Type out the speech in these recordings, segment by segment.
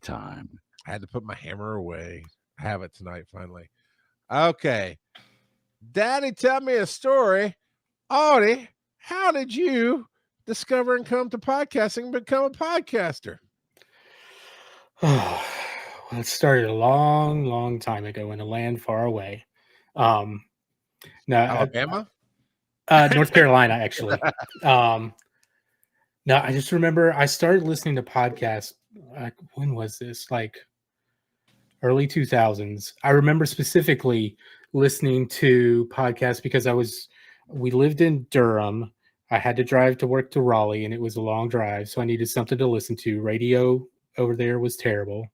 time. I had to put my hammer away. I have it tonight, finally. Okay. Daddy, tell me a story. Audie, how did you discover and come to podcasting and become a podcaster? Well, it started a long, long time ago in a land far away. No, Alabama? North Carolina, actually. No, I just remember I started listening to podcasts. When was this? Like early 2000s. I remember specifically listening to podcasts because we lived in Durham. I had to drive to work to Raleigh, and it was a long drive, so I needed something to listen to. Radio over there was terrible,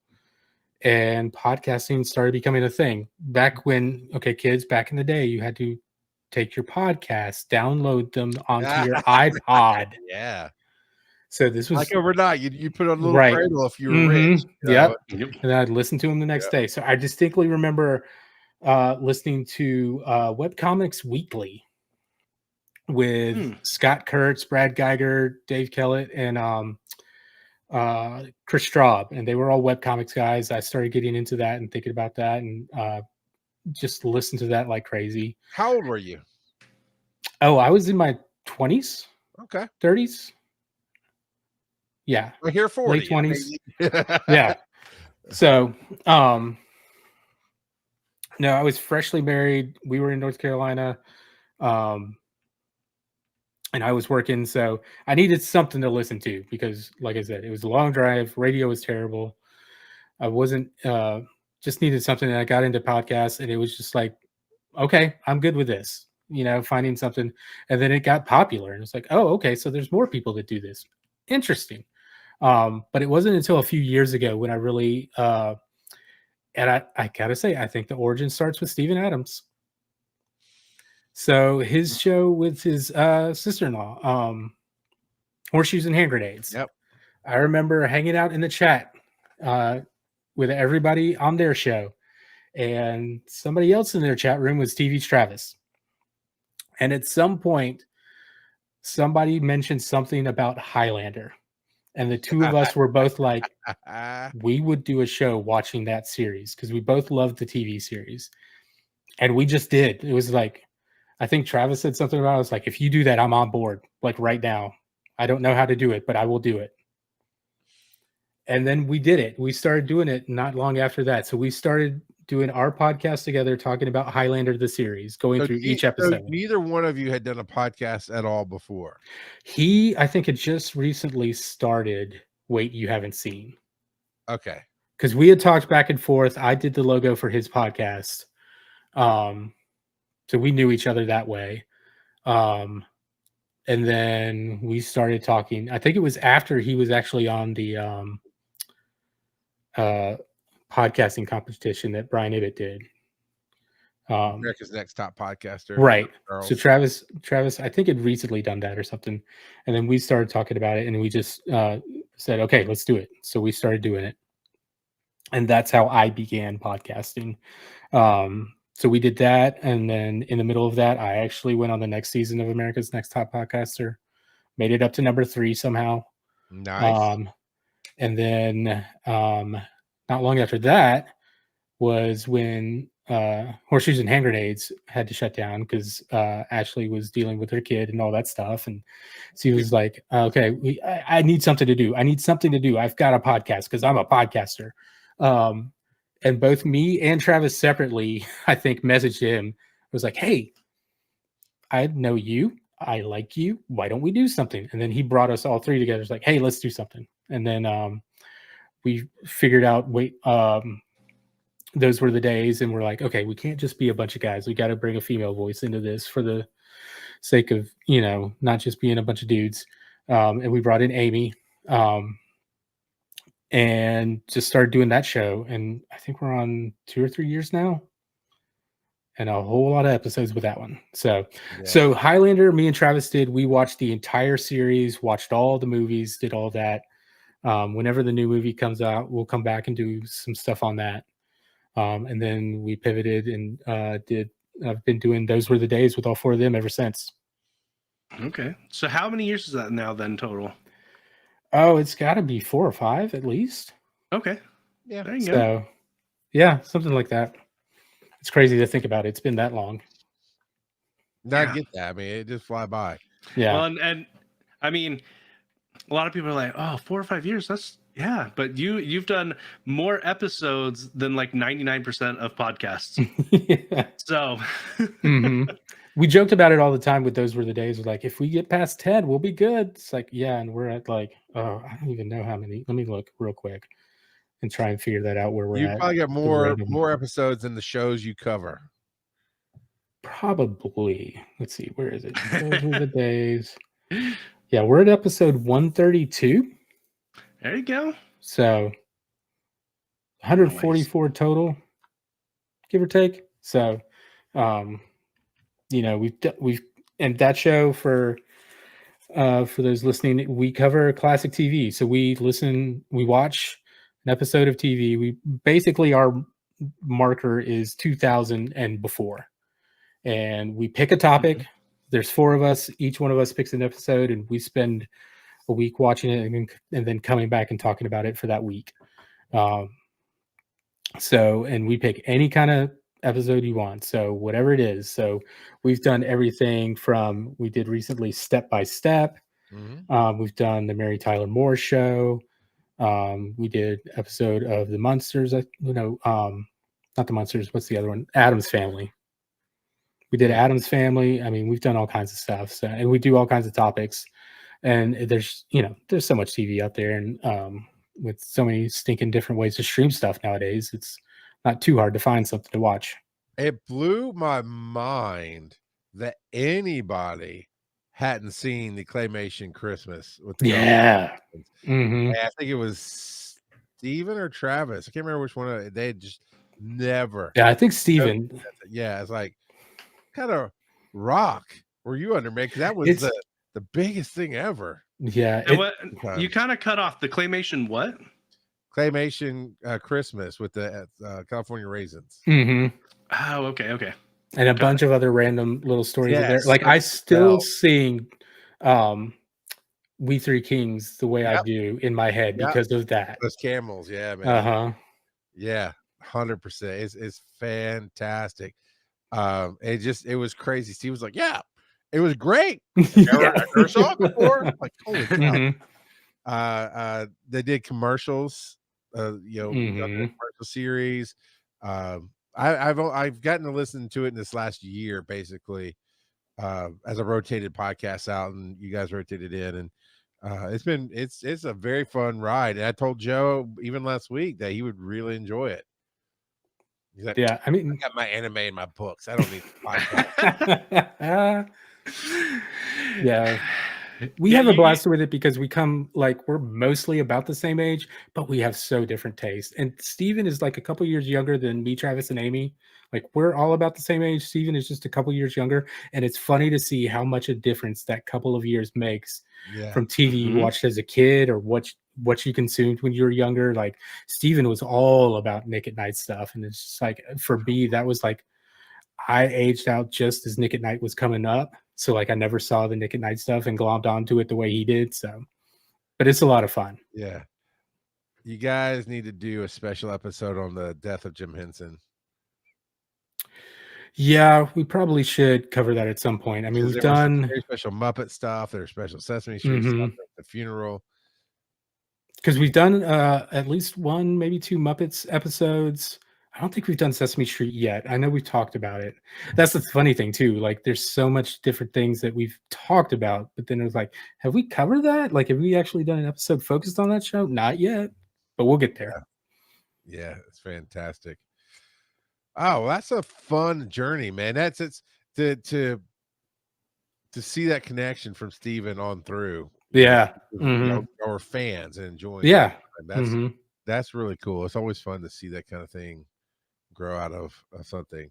and podcasting started becoming a thing. Back when, kids, back in the day, you had to take your podcasts, download them onto your iPod. Yeah. So this was like overnight. You put on a little right. cradle if you were rich. Yep. And I'd listen to them the next day. So I distinctly remember listening to Webcomics Weekly with Scott Kurtz, Brad Geiger, Dave Kellett, and Chris Straub. And they were all webcomics guys. I started getting into that and thinking about that and just listened to that like crazy. How old were you? Oh, I was in my 20s. Okay. 30s. Yeah. We're here 40. Late 20s. Yeah. So, no, I was freshly married. We were in North Carolina. And I was working. So I needed something to listen to because, like I said, it was a long drive. Radio was terrible. I wasn't, just needed something. And I got into podcasts and it was just like, okay, I'm good with this, finding something. And then it got popular and it's like, oh, okay. So there's more people that do this. Interesting. But it wasn't until a few years ago when I really, and I gotta say, I think the origin starts with Steven Adams. So his show with his sister-in-law, Horseshoes and Hand Grenades. Yep. I remember hanging out in the chat with everybody on their show, and somebody else in their chat room was TV Travis. And at some point, somebody mentioned something about Highlander. And the two of us were both like, we would do a show watching that series because we both loved the TV series. And we just did. It was like, I think Travis said something about it. I was like, if you do that, I'm on board. Like right now. I don't know how to do it, but I will do it. And then we did it. We started doing it not long after that. So we started doing our podcast together, talking about Highlander, the series, going through each episode. So neither one of you had done a podcast at all before. He, I think, had just recently started Wait You Haven't Seen. Okay. Because we had talked back and forth. I did the logo for his podcast. So we knew each other that way. And then we started talking. I think it was after he was actually on the podcasting competition that Brian Ibbett did. America's Next Top Podcaster. Right. So Travis, I think had recently done that or something. And then we started talking about it and we just said, okay, let's do it. So we started doing it. And that's how I began podcasting. So we did that. And then in the middle of that, I actually went on the next season of America's Next Top Podcaster, made it up to number 3 somehow. Nice. And then not long after that was when Horseshoes and Hand Grenades had to shut down because Ashley was dealing with her kid and all that stuff. And she was like, okay, I need something to do. I've got a podcast because I'm a podcaster. And both me and Travis separately, I think, messaged him. I was like, hey, I know you. I like you. Why don't we do something? And then he brought us all 3 together. It's like, hey, let's do something. And then we figured out, those were the days. And we're like, okay, we can't just be a bunch of guys. We got to bring a female voice into this for the sake of, not just being a bunch of dudes. And we brought in Amy and just started doing that show. And I think we're on 2 or 3 years now. And a whole lot of episodes with that one. So Highlander, me and Travis we watched the entire series, watched all the movies, did all that. Whenever the new movie comes out, we'll come back and do some stuff on that. And then we pivoted and I've been doing Those Were the Days with all 4 of them ever since. Okay. So how many years is that now then total? Oh, it's got to be 4 or 5 at least. Okay. Yeah. There you go. So, yeah, something like that. It's crazy to think about. It's been that long. I Yeah. get that. I mean, it just fly by. Yeah. Well, and I mean, a lot of people are like, "Oh, 4 or 5 years. That's yeah." But you've done more episodes than like 99% of podcasts. Yeah. So, Mhm. We joked about it all the time with Those Were the Days. We're like, if we get past 10, we'll be good. It's like, yeah, and we're at like, oh, I don't even know how many. Let me look real quick and try and figure that out where we're You at. probably got The random- more episodes than the shows you cover. Probably. Let's see, where is it? Those Were the Days. Yeah, we're at episode 132. there you go. So 144 total, give or take. So, you know, we've and that show for those listening, we cover classic TV. So we watch an episode of TV. We basically, our marker is 2000 and before, and we pick a topic. There's 4 of us. Each one of us picks an episode, and we spend a week watching it and then coming back and talking about it for that week. So, and we pick any kind of episode you want. So whatever it is. So we've done everything from, we did recently Step by Step. We've done the Mary Tyler Moore Show. We did episode of the Munsters, not the Munsters. What's the other one? Addams Family. We did Addams Family. I mean, we've done all kinds of stuff. So, and we do all kinds of topics. And there's so much TV out there, and with so many stinking different ways to stream stuff nowadays, it's not too hard to find something to watch. It blew my mind that anybody hadn't seen the claymation Christmas with the Mm-hmm. I think it was Steven or Travis. I can't remember which one. They just never. Yeah, I think Steven. Yeah, it's like, kind of rock were you under, man? Because that was the biggest thing ever. Yeah. And what you kind of cut off the claymation what? Claymation Christmas with the California Raisins. Mm-hmm. Oh, okay. And a bunch of other random little stories in there. Like, I still sing We Three Kings the way I do in my head because of that. Those camels, yeah, man. Uh-huh. Yeah, 100%. It's fantastic. It was crazy. Steve was like, yeah, it was great. I never saw it before. Like, holy cow. They did commercials, commercial series. I've gotten to listen to it in this last year, basically, as I rotated podcasts out and you guys rotated in, and it's a very fun ride. And I told Joe even last week that he would really enjoy it. He's like, yeah, I mean, I got my anime in my books. I don't need a podcast. Yeah. We have a blast with it because we're mostly about the same age, but we have so different tastes. And Steven is like a couple years younger than me, Travis, and Amy. Like, we're all about the same age. Steven is just a couple years younger. And it's funny to see how much a difference that couple of years makes from TV you watched as a kid or what you consumed when you were younger. Like, Steven was all about Nick at Night stuff. And it's just like, for me, that was like, I aged out just as Nick at Night was coming up. So like, I never saw the Nick at Night stuff and glommed onto it the way he did. So, but it's a lot of fun. Yeah. You guys need to do a special episode on the death of Jim Henson. Yeah, we probably should cover that at some point. I mean, we've done very special Muppet stuff. There's special Sesame Street stuff, the funeral. Because we've done at least 1, maybe 2 Muppets episodes. I don't think we've done Sesame Street yet. I know we've talked about it. That's the funny thing too. Like, there's so much different things that we've talked about, but then it was like, have we covered that? Like, have we actually done an episode focused on that show? Not yet, but we'll get there. Yeah, it's fantastic. Oh, well, that's a fun journey, man. It's to see that connection from Steven on through. Yeah. Or fans and enjoying. Yeah. That's really cool. It's always fun to see that kind of thing grow out of something.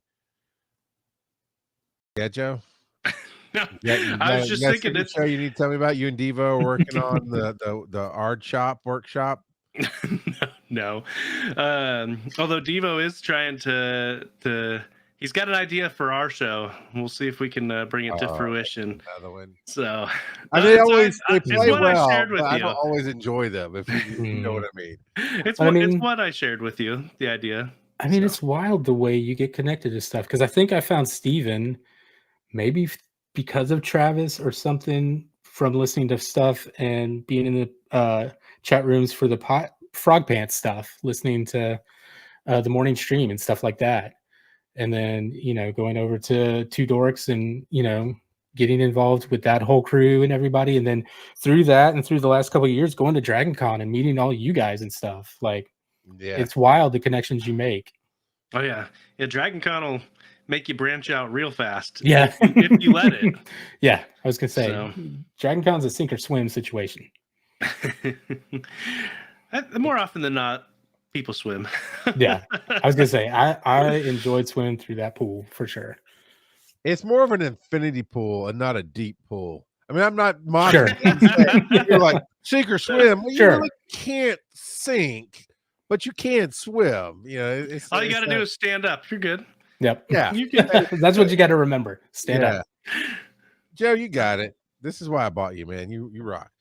Yeah, Joe? I was just thinking that show you need to tell me about. You and Devo are working on the art shop workshop. No. Although Devo is trying to He's got an idea for our show. We'll see if we can bring it to fruition. Another one. So They always they it's play what well, I shared with but I you. don't always enjoy them. If you know what I mean. It's But I it's mean- what I shared with you. The idea. I mean, So. it's wild the way you get connected to stuff, because I think I found Steven maybe because of Travis or something from listening to stuff and being in the chat rooms for the Frog Pants stuff, listening to the morning stream and stuff like that. And then, going over to Two Dorks and, getting involved with that whole crew and everybody. And then through that and through the last couple of years, going to Dragon Con and meeting all you guys and stuff. Like, it's wild the connections you make. Oh yeah. Dragon Con will make you branch out real fast. Yeah. if you let it. Yeah, I was gonna say Dragon Con's a sink or swim situation. More often than not, people swim. Yeah, I was gonna say I enjoyed swimming through that pool for sure. It's more of an infinity pool and not a deep pool. I mean, I'm not mocking. Sure. You're like sink or swim. Well, Sure. You really can't sink, but you can swim. All you got to do is stand up. You're good. Yep. Yeah. You can. That's what you got to remember. Stand up. Joe, you got it. This is why I bought you, man. You rock.